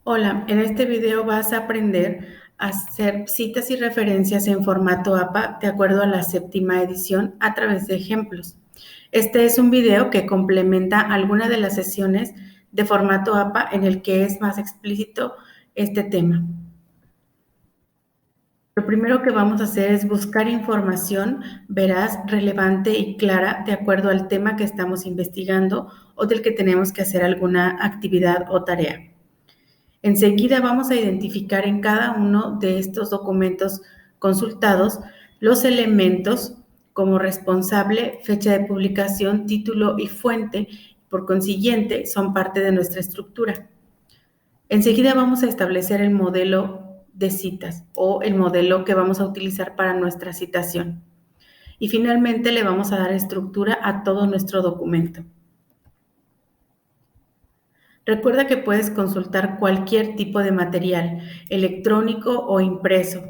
Hola, en este video vas a aprender a hacer citas y referencias en formato APA de acuerdo a la séptima edición a través de ejemplos. Este es un video que complementa alguna de las sesiones de formato APA en el que es más explícito este tema. Lo primero que vamos a hacer es buscar información veraz, relevante y clara de acuerdo al tema que estamos investigando o del que tenemos que hacer alguna actividad o tarea. Enseguida vamos a identificar en cada uno de estos documentos consultados los elementos como responsable, fecha de publicación, título y fuente. Por consiguiente, son parte de nuestra estructura. Enseguida vamos a establecer el modelo de citas o el modelo que vamos a utilizar para nuestra citación. Y finalmente le vamos a dar estructura a todo nuestro documento. Recuerda que puedes consultar cualquier tipo de material, electrónico o impreso.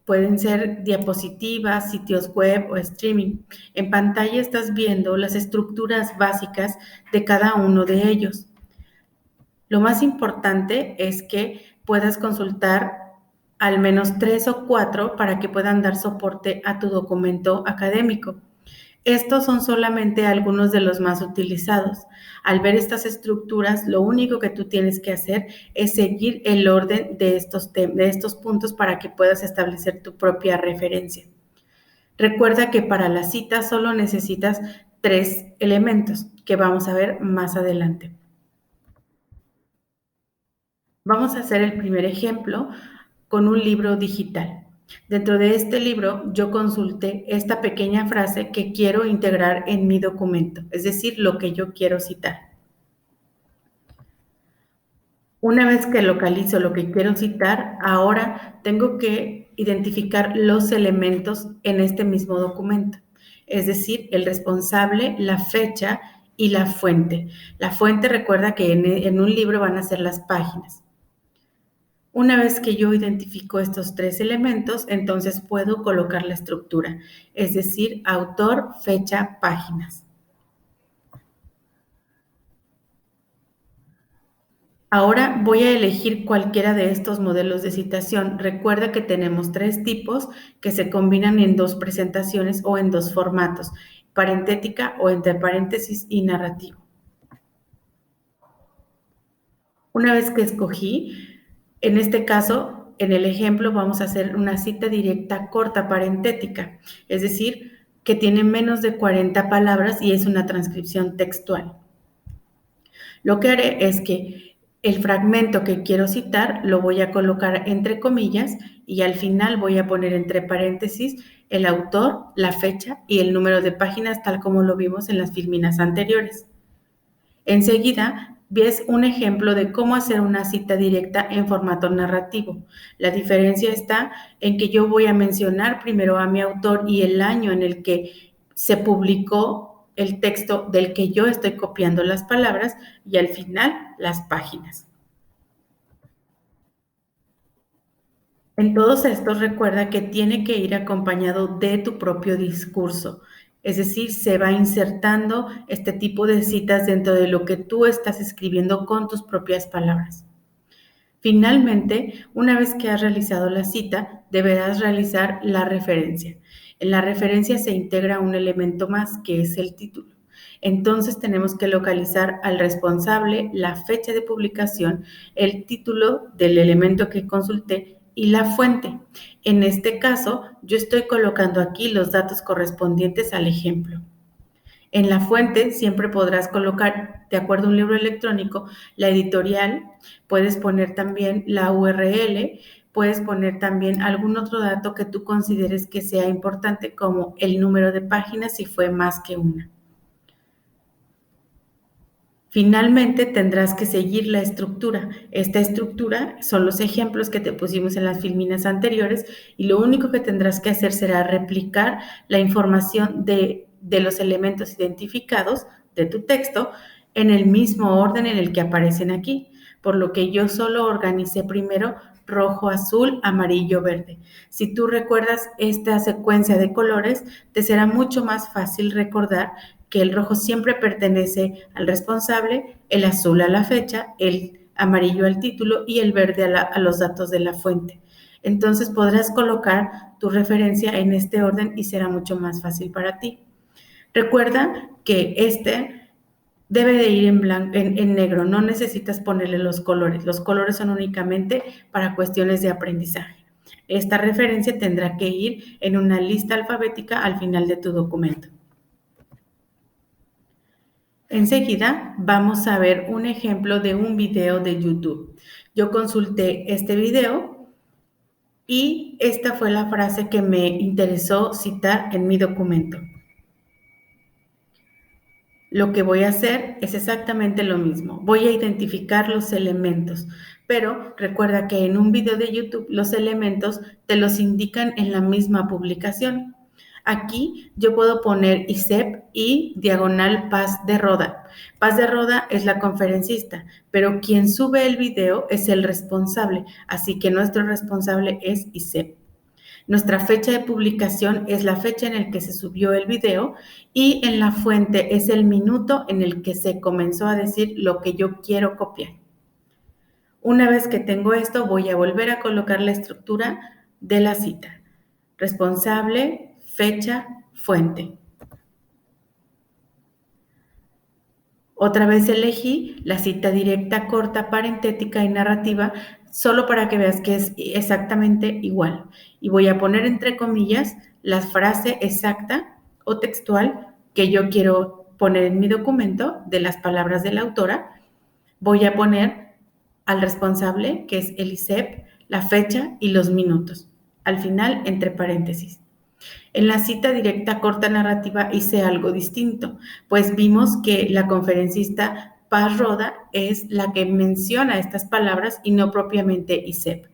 Pueden ser diapositivas, sitios web o streaming. En pantalla estás viendo las estructuras básicas de cada uno de ellos. Lo más importante es que puedas consultar al menos 3 o 4 para que puedan dar soporte a tu documento académico. Estos son solamente algunos de los más utilizados. Al ver estas estructuras, lo único que tú tienes que hacer es seguir el orden de estos puntos para que puedas establecer tu propia referencia. Recuerda que para la cita solo necesitas 3 elementos que vamos a ver más adelante. Vamos a hacer el primer ejemplo con un libro digital. Dentro de este libro yo consulté esta pequeña frase que quiero integrar en mi documento, es decir, lo que yo quiero citar. Una vez que localizo lo que quiero citar, ahora tengo que identificar los elementos en este mismo documento, es decir, el responsable, la fecha y la fuente. La fuente, recuerda que en un libro van a ser las páginas. Una vez que yo identifico estos 3 elementos, entonces puedo colocar la estructura, es decir, autor, fecha, páginas. Ahora voy a elegir cualquiera de estos modelos de citación. Recuerda que tenemos 3 tipos que se combinan en 2 presentaciones o en 2 formatos, parentética o entre paréntesis y narrativo. Una vez que escogí, en este caso, en el ejemplo vamos a hacer una cita directa corta parentética, es decir, que tiene menos de 40 palabras y es una transcripción textual. Lo que haré es que el fragmento que quiero citar lo voy a colocar entre comillas y al final voy a poner entre paréntesis el autor, la fecha y el número de páginas tal como lo vimos en las filminas anteriores. Enseguida ves un ejemplo de cómo hacer una cita directa en formato narrativo. La diferencia está en que yo voy a mencionar primero a mi autor y el año en el que se publicó el texto del que yo estoy copiando las palabras y al final las páginas. En todos estos recuerda que tiene que ir acompañado de tu propio discurso, es decir, se va insertando este tipo de citas dentro de lo que tú estás escribiendo con tus propias palabras. Finalmente, una vez que has realizado la cita, deberás realizar la referencia. En la referencia se integra un elemento más que es el título. Entonces tenemos que localizar al responsable, la fecha de publicación, el título del elemento que consulté y la fuente. En este caso, yo estoy colocando aquí los datos correspondientes al ejemplo. En la fuente siempre podrás colocar, de acuerdo a un libro electrónico, la editorial, puedes poner también la URL, puedes poner también algún otro dato que tú consideres que sea importante, como el número de páginas si fue más que una. Finalmente tendrás que seguir la estructura. Esta estructura son los ejemplos que te pusimos en las filminas anteriores y lo único que tendrás que hacer será replicar la información de los elementos identificados de tu texto en el mismo orden en el que aparecen aquí, por lo que yo solo organicé primero rojo, azul, amarillo, verde. Si tú recuerdas esta secuencia de colores, te será mucho más fácil recordar que el rojo siempre pertenece al responsable, el azul a la fecha, el amarillo al título y el verde a los datos de la fuente. Entonces podrás colocar tu referencia en este orden y será mucho más fácil para ti. Recuerda que este debe de ir en negro, no necesitas ponerle los colores son únicamente para cuestiones de aprendizaje. Esta referencia tendrá que ir en una lista alfabética al final de tu documento. Enseguida vamos a ver un ejemplo de un video de YouTube. Yo consulté este video y esta fue la frase que me interesó citar en mi documento. Lo que voy a hacer es exactamente lo mismo. Voy a identificar los elementos, pero recuerda que en un video de YouTube los elementos te los indican en la misma publicación. Aquí yo puedo poner ISEP y diagonal Paz de Roda. Paz de Roda es la conferencista, pero quien sube el video es el responsable, así que nuestro responsable es ISEP. Nuestra fecha de publicación es la fecha en la que se subió el video y en la fuente es el minuto en el que se comenzó a decir lo que yo quiero copiar. Una vez que tengo esto, voy a volver a colocar la estructura de la cita. Responsable, fecha, fuente. Otra vez elegí la cita directa, corta, parentética y narrativa, solo para que veas que es exactamente igual. Y voy a poner entre comillas la frase exacta o textual que yo quiero poner en mi documento de las palabras de la autora. Voy a poner al responsable, que es el ISEP, la fecha y los minutos. Al final, entre paréntesis. En la cita directa corta narrativa hice algo distinto, pues vimos que la conferencista Paz Roda es la que menciona estas palabras y no propiamente ISEP.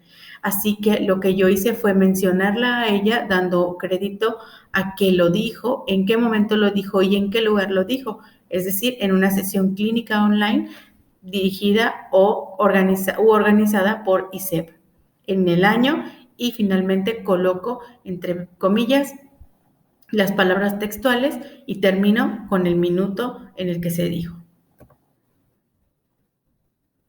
Así que lo que yo hice fue mencionarla a ella dando crédito a que lo dijo, en qué momento lo dijo y en qué lugar lo dijo. Es decir, en una sesión clínica online dirigida o organizada por ISEP en el año y finalmente coloco entre comillas las palabras textuales y termino con el minuto en el que se dijo.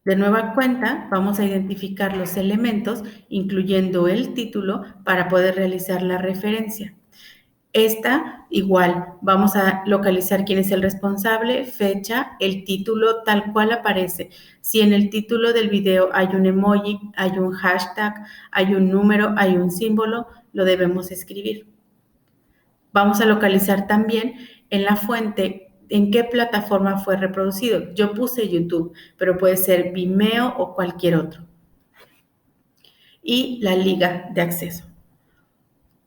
De nueva cuenta, vamos a identificar los elementos, incluyendo el título, para poder realizar la referencia. Esta, igual, vamos a localizar quién es el responsable, fecha, el título tal cual aparece. Si en el título del video hay un emoji, hay un hashtag, hay un número, hay un símbolo, lo debemos escribir. Vamos a localizar también en la fuente en qué plataforma fue reproducido. Yo puse YouTube, pero puede ser Vimeo o cualquier otro. Y la liga de acceso.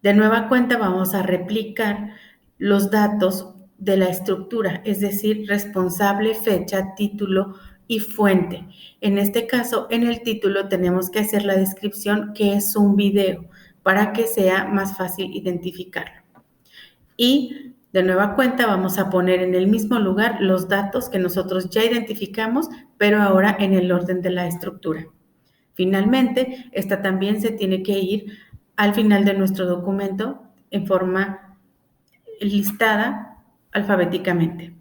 De nueva cuenta vamos a replicar los datos de la estructura, es decir, responsable, fecha, título y fuente. En este caso, en el título tenemos que hacer la descripción que es un video para que sea más fácil identificarlo. Y de nueva cuenta vamos a poner en el mismo lugar los datos que nosotros ya identificamos, pero ahora en el orden de la estructura. Finalmente, esta también se tiene que ir al final de nuestro documento en forma listada alfabéticamente.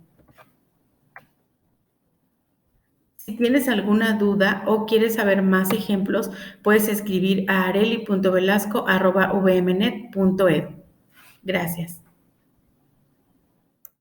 Si tienes alguna duda o quieres saber más ejemplos, puedes escribir a areli.velasco@vmnet.edu. Gracias.